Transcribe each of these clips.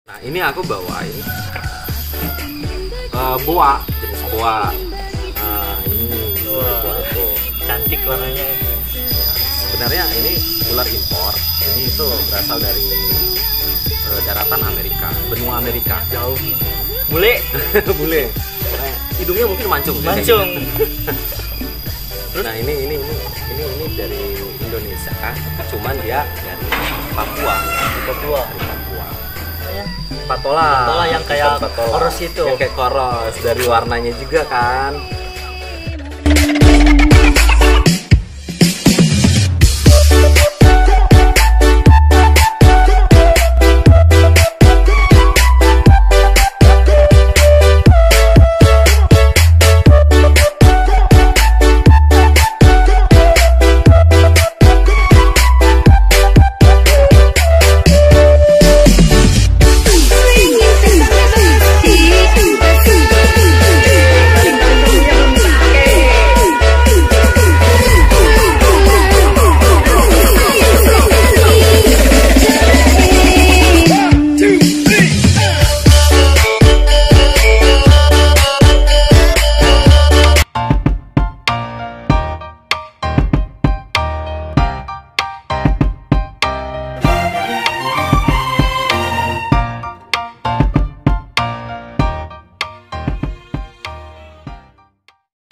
Nah ini aku bawain boa, jenis boa. Nah ini boa itu cantik warnanya. sebenarnya ini ular impor. Ini itu berasal dari daratan Amerika, benua Amerika. Jauh. Bule. Bule. Hidungnya mungkin mancung. Mancung. Nah ini dari Indonesia, cuman dia dari Papua. Papua. Dari Papua. Patola. Patola yang kayak koros itu. Yang kayak koros, dari warnanya juga kan.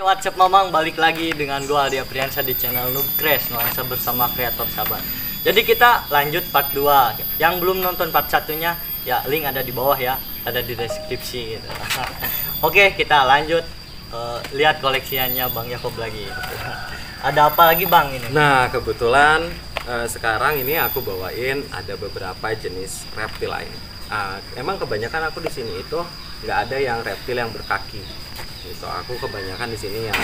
WhatsApp Mamang, balik lagi dengan gua Aldi Apriansa di channel Noob Crash nuansa bersama kreator sabar. Jadi kita lanjut part 2. Yang belum nonton part 1-nya ya link ada di bawah ya, ada di deskripsi gitu. Oke, kita lanjut lihat koleksiannya Bang Yakob lagi. Ada apa lagi Bang ini? Nah, kebetulan sekarang ini aku bawain ada beberapa jenis reptil lain. Emang kebanyakan aku di sini itu nggak ada yang reptil yang berkaki. Gitu. Aku kebanyakan di sini yang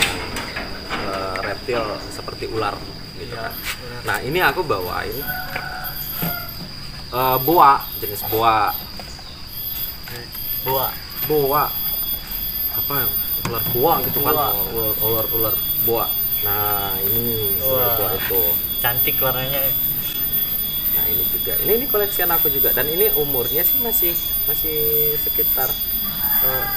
reptil seperti ular gitu kan. Nah, ini aku bawain boa, jenis boa. Boa. Apa? Ular boa gitu kan. Ular boa. Nah, ini ular boa itu. Cantik warnanya. Nah, ini juga. Ini koleksian aku juga, dan ini umurnya sih masih sekitar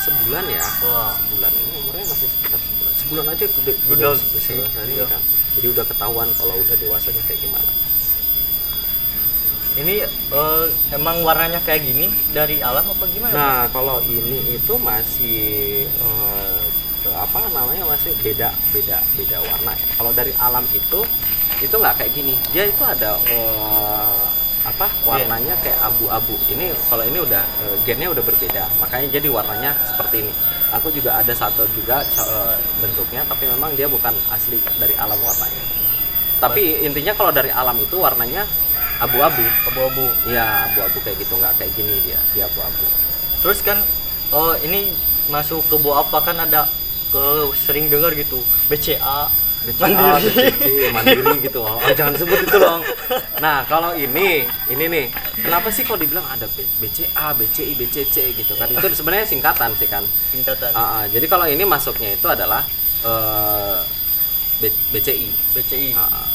sebulan ya. Sebulan, ini umurnya masih sekitar sebulan aja udah besar kan. Jadi udah ketahuan kalau udah dewasanya kayak gimana. Ini emang warnanya kayak gini dari alam apa gimana? Nah, kalau ini itu masih apa namanya, masih beda warna ya. Kalau dari alam itu nggak kayak gini. Dia itu ada warnanya kayak abu-abu. Ini kalau ini udah gennya udah berbeda, makanya jadi warnanya seperti ini. Aku juga ada satu juga bentuknya, tapi memang dia bukan asli dari alam warnanya. Tapi intinya kalau dari alam itu warnanya abu-abu. Ya, abu-abu kayak gitu, nggak kayak gini dia abu-abu. Terus kan ini masuk ke buah apa, kan ada sering dengar gitu BCA. Mandiri gitu. Jangan sebut itu dong. Nah, kalau ini nih, kenapa sih kalau dibilang ada BCA, BCI, BCC gitu kan? Itu sebenarnya singkatan sih kan. Jadi kalau ini masuknya itu adalah BCI.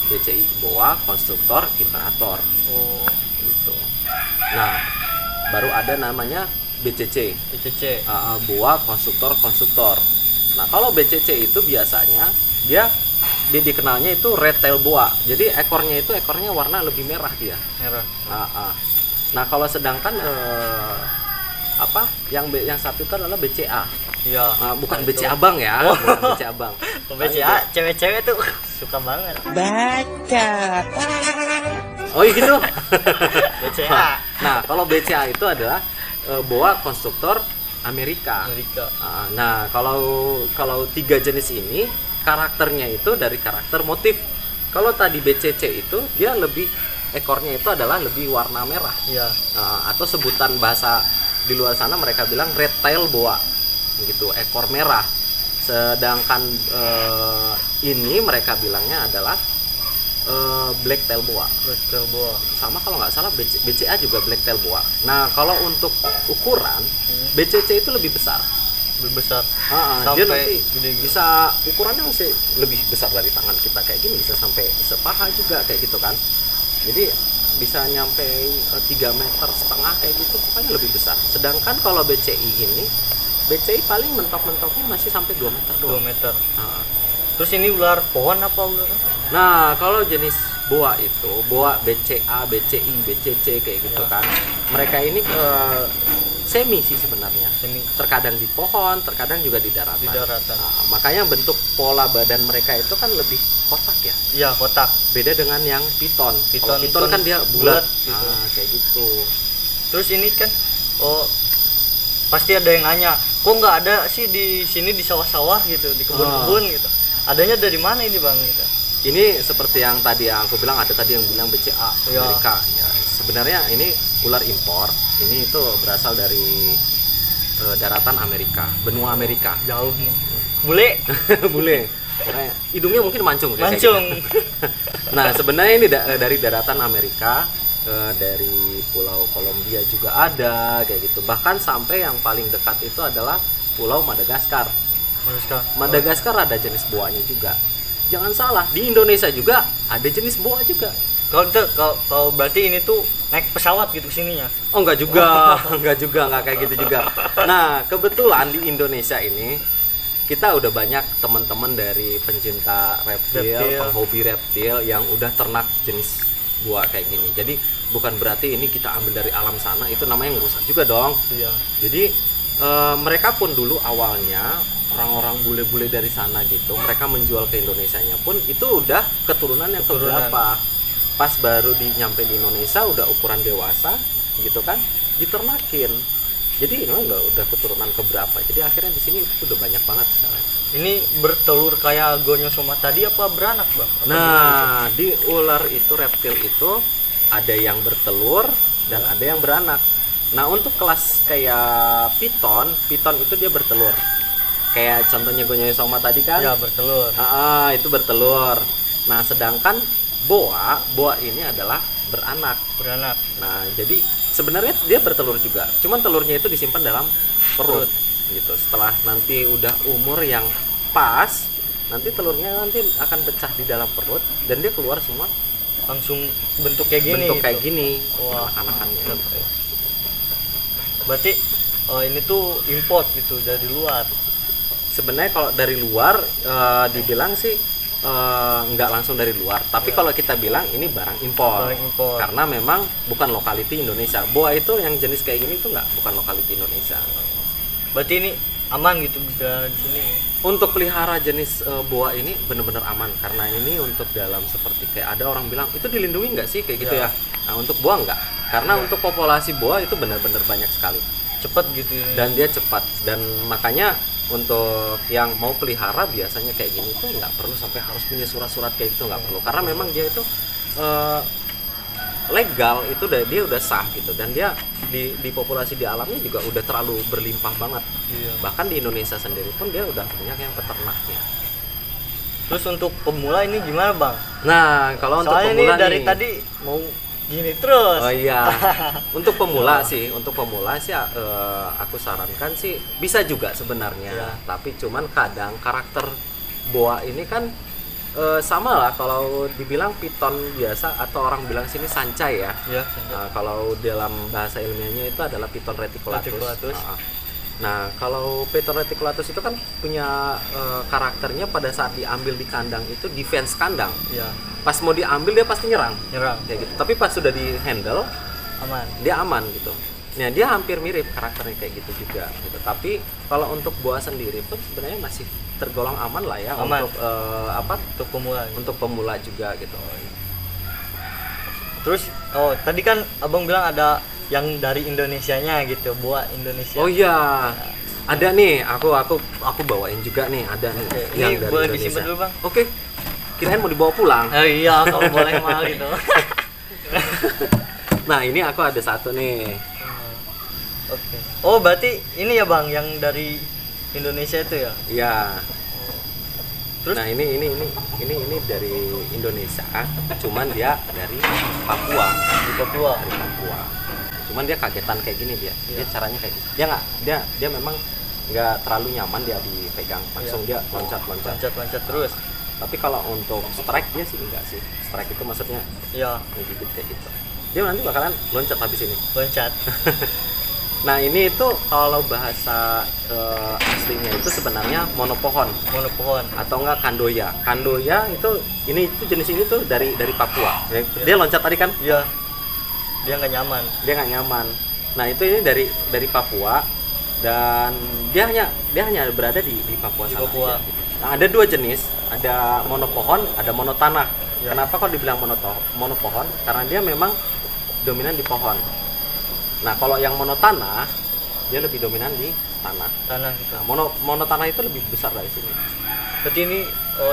BCI, boa konstruktor imperator. Gitu. Nah, baru ada namanya BCC. Boa konstruktor. Nah, kalau BCC itu biasanya dia dikenalnya itu red tail boa. Jadi ekornya warna lebih merah dia. Nah, kalau sedangkan yang satu itu adalah BCA. Iya. Bukan BCA Abang ya. Bukan BCA Abang. BCA cewek-cewek tuh suka banget. Baca. Oh iya gitu. BCA. Nah, kalau BCA itu adalah boa konstruktor Amerika. Nah, kalau tiga jenis ini karakternya itu dari karakter motif. Kalau tadi BCC itu dia lebih ekornya itu adalah lebih warna merah. Iya. Atau sebutan bahasa di luar sana mereka bilang red tail boa. Gitu, ekor merah. Sedangkan ini mereka bilangnya adalah black tail boa. Sama kalau nggak salah BCA juga black tail boa. Nah, kalau untuk ukuran BCC itu lebih besar. Dia nanti bisa ukurannya masih lebih besar dari tangan kita kayak gini, bisa sampai sepaha juga kayak gitu kan. Jadi bisa nyampe 3,5 meter kayak gitu, pokoknya lebih besar. Sedangkan kalau BCI paling mentok-mentoknya masih sampai 2 meter 2 doang. meter. Nah, Terus ini ular pohon apa ular? nah, kalau jenis boa itu, boa BCA, BCI, BCC kayak gitu kan. Mereka ini semi sih sebenarnya. Ini Terkadang di pohon, terkadang juga di daratan. di daratan. Nah, makanya bentuk pola badan mereka itu kan lebih kotak ya. Iya, kotak. Beda dengan yang piton. Kalau Piton piton kan dia bulat. gitu. Nah, kayak gitu. Terus ini kan pasti ada yang nanya, kok nggak ada sih di sini di sawah-sawah gitu, di kebun-kebun gitu. Adanya dari mana ini Bang gitu? Ini seperti yang tadi aku bilang, ada tadi yang bilang BCA Ya. Amerika. Ya, sebenarnya ini ular impor. Ini itu berasal dari daratan Amerika, benua Amerika. Jauh nih. Bule, Bule. Makanya hidungnya mungkin mancung. kayak mancung. gitu. Nah, sebenarnya ini dari daratan Amerika, dari Pulau Kolombia juga ada kayak gitu. Bahkan sampai yang paling dekat itu adalah Pulau Madagaskar. Madagaskar ada jenis boanya juga. Jangan salah, di Indonesia juga ada jenis boa juga. Kalau berarti ini tuh naik pesawat gitu sininya. Oh, enggak juga, enggak kayak gitu juga. Nah, kebetulan di Indonesia ini kita udah banyak teman-teman dari pencinta reptil, penghobi reptil yang udah ternak jenis boa kayak gini. Jadi bukan berarti ini kita ambil dari alam sana, itu namanya ngerusak juga dong. Iya. Jadi mereka pun dulu awalnya orang-orang bule-bule dari sana gitu, mereka menjual ke Indonesianya pun itu udah keturunan yang keberapa. Pas baru nyampe di Indonesia udah ukuran dewasa gitu kan, diternakin. Jadi memang udah keturunan keberapa. Jadi akhirnya di sini itu udah banyak banget sekarang. Ini bertelur kayak gonyosoma tadi apa beranak Bang? Nah, di ular itu, reptil itu ada yang bertelur dan ada yang beranak. Nah, untuk kelas kayak piton itu dia bertelur. Kayak contohnya gonyosoma tadi kan? Ya, bertelur. Itu bertelur. Nah, sedangkan boa ini adalah beranak. Nah, jadi sebenarnya dia bertelur juga. Cuman telurnya itu disimpan dalam perut gitu. Setelah nanti udah umur yang pas, nanti telurnya nanti akan pecah di dalam perut dan dia keluar semua Langsung bentuk kayak gini. bentuk kayak gini. Wah, anak-anaknya. Berarti ini tuh import gitu dari luar. Sebenarnya kalau dari luar dibilang sih nggak langsung dari luar, tapi kalau kita bilang ini barang impor. Karena memang bukan lokality Indonesia. Boa itu yang jenis kayak gini tuh bukan lokality Indonesia. Berarti ini aman gitu di sini. Untuk pelihara jenis boa ini benar-benar aman, karena ini untuk dalam seperti kayak ada orang bilang itu dilindungi nggak sih kayak gitu ya. Nah, untuk boa nggak, karena untuk populasi boa itu benar-benar banyak sekali, Cepat gitu. dan dia cepat, dan makanya untuk yang mau pelihara biasanya kayak gini tuh nggak perlu sampai harus punya surat-surat kayak gitu, nggak perlu, karena memang dia itu legal, itu dia udah sah gitu, dan dia di populasi di alamnya juga udah terlalu berlimpah banget. Bahkan di Indonesia sendiri pun dia udah banyak yang peternaknya. Terus untuk pemula ini gimana Bang? Nah, kalau untuk Soalnya pemula ini dari nih, tadi mau gini terus. oh iya, untuk pemula sih aku sarankan sih bisa juga sebenarnya, tapi cuman kadang karakter boa ini kan sama lah, kalau dibilang piton biasa atau orang bilang sini sancai ya. Kalau dalam bahasa ilmiahnya itu adalah piton reticulatus. Nah, kalau piton reticulatus itu kan punya karakternya pada saat diambil di kandang itu defense kandang. Pas mau diambil dia pasti nyerang kayak gitu. Tapi pas sudah di handle dia aman gitu. Nah, dia hampir mirip karakternya kayak gitu juga gitu. Tapi kalau untuk boa sendiri pun sebenarnya masih tergolong aman lah ya. Untuk pemula juga gitu. Terus tadi kan Abang bilang ada yang dari Indonesianya gitu, boa Indonesia. Oh iya. Ada nih, aku bawain juga nih, ada nih. Yang Ini dari boleh Indonesia. disimpan dulu Bang. Oke. Kirain mau dibawa pulang. Iya, kalau boleh mal gitu. Nah, ini aku ada satu nih. Oke. Oh, berarti ini ya Bang yang dari Indonesia itu ya? Iya. Terus? Nah, ini dari Indonesia, cuman dia dari Papua. Di Papua. Dari Papua. Cuman dia kagetan kayak gini dia. Dia caranya kayak gitu. Dia memang nggak terlalu nyaman dia dipegang. Langsung dia loncat terus. Tapi kalau untuk strike dia sih enggak sih. Strike itu maksudnya Iya. ngegigit kayak gitu. dia nanti bakalan loncat habis ini. loncat. Nah ini itu kalau bahasa aslinya itu sebenarnya monopohon Monopohon. atau enggak kandoya. Kandoya itu jenis ini tuh dari Papua. Dia loncat tadi kan? Iya. Dia nggak nyaman. Dia nggak nyaman. Nah itu ini dari Papua dan dia hanya berada di Papua Di sana Papua. aja, gitu. Nah, ada dua jenis, ada monopohon, ada monotanah. Ya. Kenapa kok dibilang monopohon? Karena dia memang dominan di pohon. Nah kalau yang monotanah dia lebih dominan di tanah. Tanah gitu. Nah, monotanah itu lebih besar dari sini. Berarti ini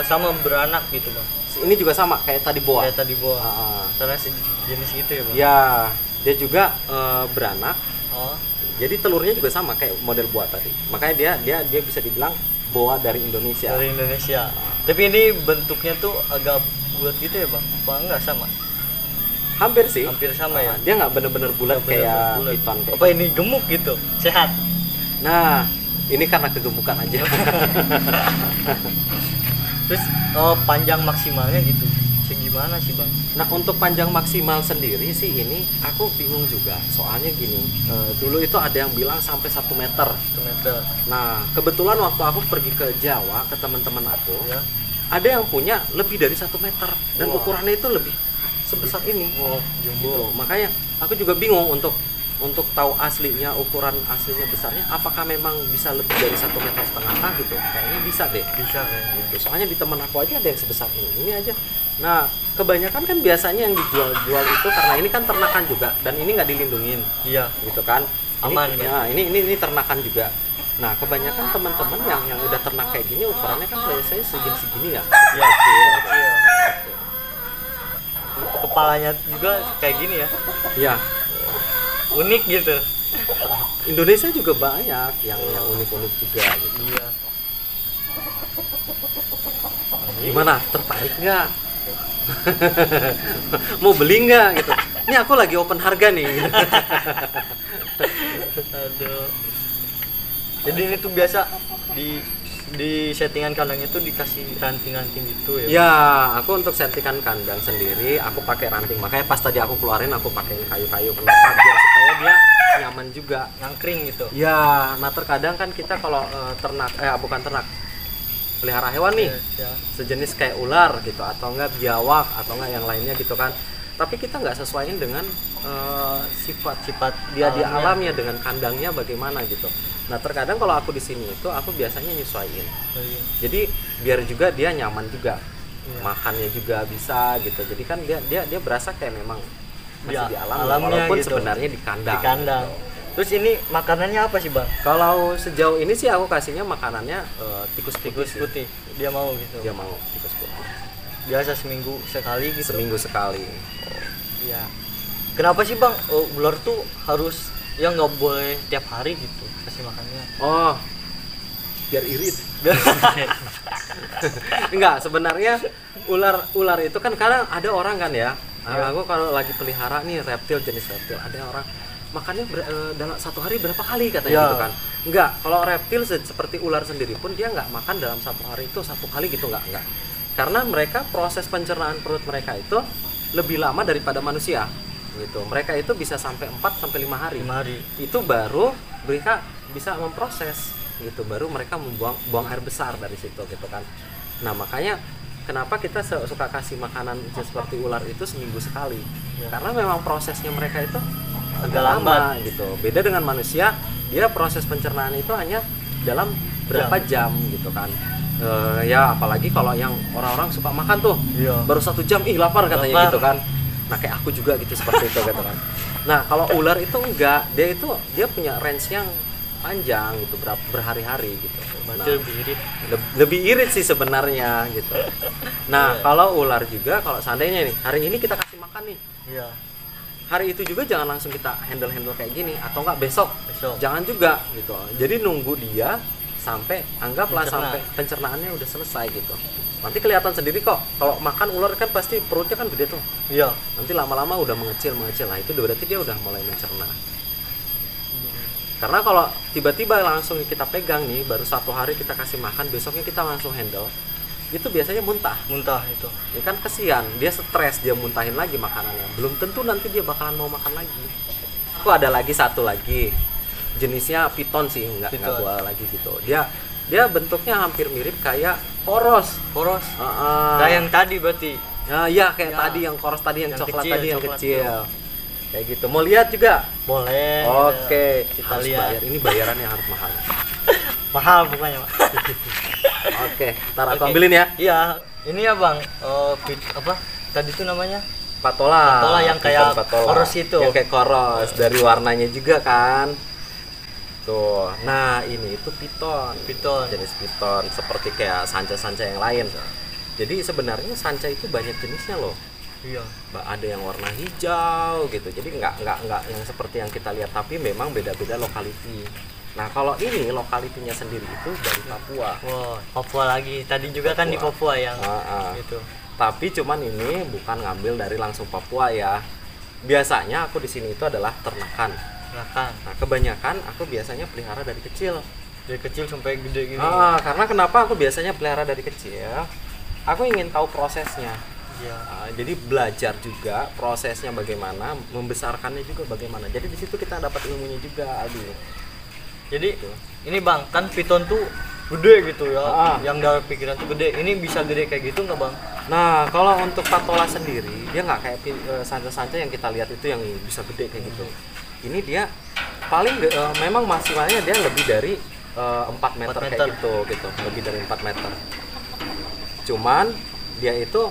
sama beranak gitu bang. Ini juga sama kayak tadi boa. Kayak tadi boa. Ah, Tanah sejenis gitu ya bang. ya, dia juga beranak. Oh. Jadi telurnya juga sama kayak model boa tadi. Makanya dia bisa dibilang boa dari Indonesia. Dari Indonesia. Tapi ini bentuknya tuh agak bulat gitu ya bang. Apa enggak sama? Hampir sih. Hampir sama ya. Dia nggak bener-bener bulat kayak Bulat. piton kayak. Apa ini gemuk gitu? Sehat. Nah, ini karena kegemukan aja. Terus panjang maksimalnya gitu. Segimana sih bang? Nah, untuk panjang maksimal sendiri sih ini aku bingung juga. Soalnya gini, dulu itu ada yang bilang sampai 1 meter. 1 meter. Nah, kebetulan waktu aku pergi ke Jawa ke teman-teman aku, Ya. ada yang punya lebih dari 1 meter dan Wah. ukurannya itu lebih sebesar ini. Oh, jumbo. Gitu. Makanya aku juga bingung untuk tahu aslinya, ukuran aslinya besarnya apakah memang bisa lebih dari 1,5 meter kah gitu. Kayaknya bisa deh. Bisa kayaknya. Gitu. Soalnya di teman aku aja ada yang sebesar ini aja. Nah, kebanyakan kan biasanya yang dijual itu karena ini kan ternakan juga dan ini nggak dilindungin, Iya. gitu kan? Aman, Ini, kan? ya, ini ternakan juga. Nah, kebanyakan teman-teman yang udah ternak kayak gini ukurannya kan biasanya segini-segini ya. Iya. Kecil. Kepalanya juga kayak gini ya. Iya. Unik gitu. Indonesia juga banyak yang unik-unik juga gitu. Iya. Gimana? Tertarik nggak? Mau beli nggak gitu? Ini aku lagi open harga nih. Aduh. Jadi ini tuh biasa di settingan kandangnya tuh dikasih ranting-ranting gitu ya. Ya, aku untuk settingan kandang sendiri aku pakai ranting. Makanya pas tadi aku keluarin aku pakai kayu-kayu kenapa? Biar supaya dia nyaman juga. Ngangkring gitu. Ya, nah terkadang kan kita kalau bukan ternak, pelihara hewan nih, Ya. sejenis kayak ular gitu atau enggak biawak atau enggak yang lainnya gitu kan. Tapi kita nggak sesuaiin dengan sifat-sifat dia di alamnya dengan kandangnya bagaimana gitu. Nah terkadang kalau aku di sini itu aku biasanya nyesuaiin. Oh, iya. Jadi biar juga dia nyaman juga, Iya. makannya juga bisa gitu. Jadi kan dia berasa kayak memang masih Ya, di alam alamnya walaupun gitu. sebenarnya di kandang. Di kandang. Terus ini makanannya apa sih bang? Kalau sejauh ini sih aku kasihnya makanannya tikus Tikus sih. putih. Dia mau gitu. Dia mau tikus putih. Biasa seminggu sekali gitu. Seminggu sekali. Iya. Kenapa sih bang ular tuh harus ya nggak boleh tiap hari gitu kasih makannya? Oh, biar irit. Enggak, sebenarnya ular itu kan kadang ada orang kan ya. Aku kalau lagi pelihara nih reptil, jenis reptil, ada orang makannya dalam 1 hari berapa kali katanya Ya. gitu kan. Enggak, kalau reptil seperti ular sendiri pun dia nggak makan dalam 1 hari itu 1 kali gitu, enggak. Karena mereka proses pencernaan perut mereka itu lebih lama daripada manusia gitu. Mereka itu bisa sampai 4 sampai 5 hari. 5 hari. Itu baru mereka bisa memproses gitu, baru mereka buang air besar dari situ gitu kan. Nah makanya kenapa kita suka kasih makanan seperti ular itu seminggu sekali Ya. karena memang prosesnya mereka itu Agak lama gitu. Beda dengan manusia, dia proses pencernaan itu hanya dalam berapa jam gitu kan. Ya apalagi kalau yang orang-orang suka makan tuh Iya. baru 1 jam lapar katanya Lapar. gitu kan. Nah kayak aku juga gitu seperti itu gitu kan. Nah kalau ular itu enggak, dia punya range yang panjang gitu, berhari-hari gitu. Nah, Berarti lebih irit. lebih irit sih sebenarnya gitu. Nah Iya. kalau ular juga, kalau seandainya nih hari ini kita kasih makan nih, Iya. hari itu juga jangan langsung kita handle kayak gini, atau enggak besok Besok. jangan juga gitu. Jadi nunggu dia sampai anggaplah Pencerna. sampai pencernaannya udah selesai gitu. Nanti kelihatan sendiri kok kalau makan ular kan pasti perutnya kan gede tuh. Iya. Nanti lama-lama udah mengecil. Nah itu berarti dia udah mulai mencerna. Karena kalau tiba-tiba langsung kita pegang nih, baru 1 hari kita kasih makan, besoknya kita langsung handle, itu biasanya muntah. Muntah itu. Ya kan kesian, dia stres, dia muntahin lagi makanannya. Belum tentu nanti dia bakalan mau makan lagi. Aku ada lagi satu lagi. Jenisnya piton sih, enggak gua lagi gitu. Dia bentuknya hampir mirip kayak koros. Koros. Kayak yang tadi berarti. Iya kayak tadi yang koros tadi yang coklat kecil, tadi yang kecil. Kayak gitu. Mau lihat juga? Boleh. Oke, kita harus lihat. bayar. Ini bayaran yang harus mahal. Mahal pokoknya, Pak. Oke, ntar aku ambilin ya. Iya, ini ya Bang. Apa? Tadi itu namanya? Patola. Patola yang kayak koros itu. Yang kayak koros, dari warnanya juga kan. Tuh. Nah, ini itu piton. Jenis piton seperti kayak sanca-sanca yang lain. Jadi sebenarnya sanca itu banyak jenisnya loh. Iya. Ada yang warna hijau gitu. Jadi nggak yang seperti yang kita lihat, tapi memang beda-beda lokality. Nah, kalau ini lokalitinya sendiri itu dari Papua. Wah, Papua lagi. Tadi juga kan di Papua yang gitu. Tapi cuman ini bukan ngambil dari langsung Papua ya. Biasanya aku di sini itu adalah ternakan. Nah, kebanyakan aku biasanya pelihara dari kecil. Dari kecil sampai gede gini. Karena kenapa aku biasanya pelihara dari kecil? Aku ingin tahu prosesnya. Iya. Jadi belajar juga prosesnya bagaimana, membesarkannya juga bagaimana. Jadi di situ kita dapat ilmunya juga, Jadi ini Bang, kan piton tuh gede gitu ya. Yang dari pikiran tuh gede. Ini bisa gede kayak gitu nggak Bang? Nah, kalau untuk patola sendiri, dia nggak kayak sanca-sanca yang kita lihat itu yang bisa gede kayak gitu. Ini dia paling memang maksimalnya dia lebih dari 4 meter kayak gitu, lebih dari 4 meter. Cuman dia itu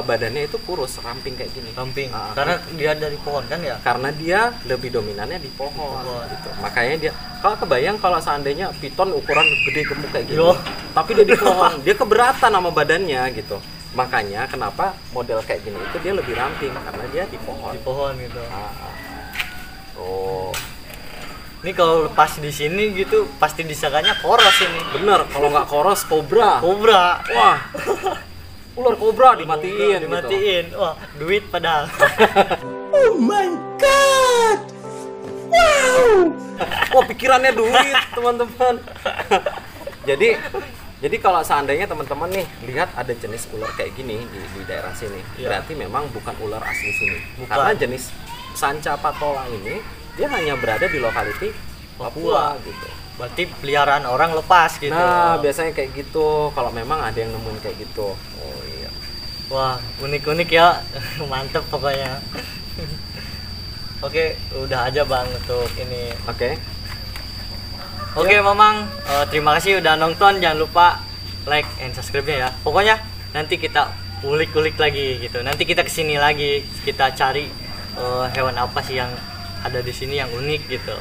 badannya itu kurus, ramping kayak gini. Ramping. Karena dia dari pohon kan ya? Karena dia lebih dominannya di pohon. Gitu. Makanya dia, kalau kebayang kalau seandainya piton ukuran gede gemuk kayak gini, tapi dia di pohon, dia keberatan sama badannya gitu. Makanya kenapa model kayak gini itu dia lebih ramping karena dia di pohon. Di pohon gitu. Ini kalau lepas di sini gitu pasti disangkanya koros ini. Bener, kalau nggak koros kobra. Wah. Ular kobra dimatiin. Gitu. Wah, duit padahal. Oh my god. Wow. Wah, pikirannya duit, teman-teman. Jadi kalau seandainya teman-teman nih lihat ada jenis ular kayak gini di daerah sini, berarti memang bukan ular asli sini. Karena jenis sanca patola ini dia hanya berada di lokality Papua gitu. Berarti peliharaan orang lepas gitu. Nah, biasanya kayak gitu. Kalau memang ada yang nemuin kayak gitu. Oh iya. Wah, unik-unik ya. Mantep pokoknya. Oke, udah aja Bang untuk ini. Oke, Mamang, terima kasih udah nonton. Jangan lupa like and subscribe-nya ya. Pokoknya nanti kita ulik-ulik lagi gitu. Nanti kita kesini lagi, kita cari hewan apa sih yang ada di sini yang unik gitu.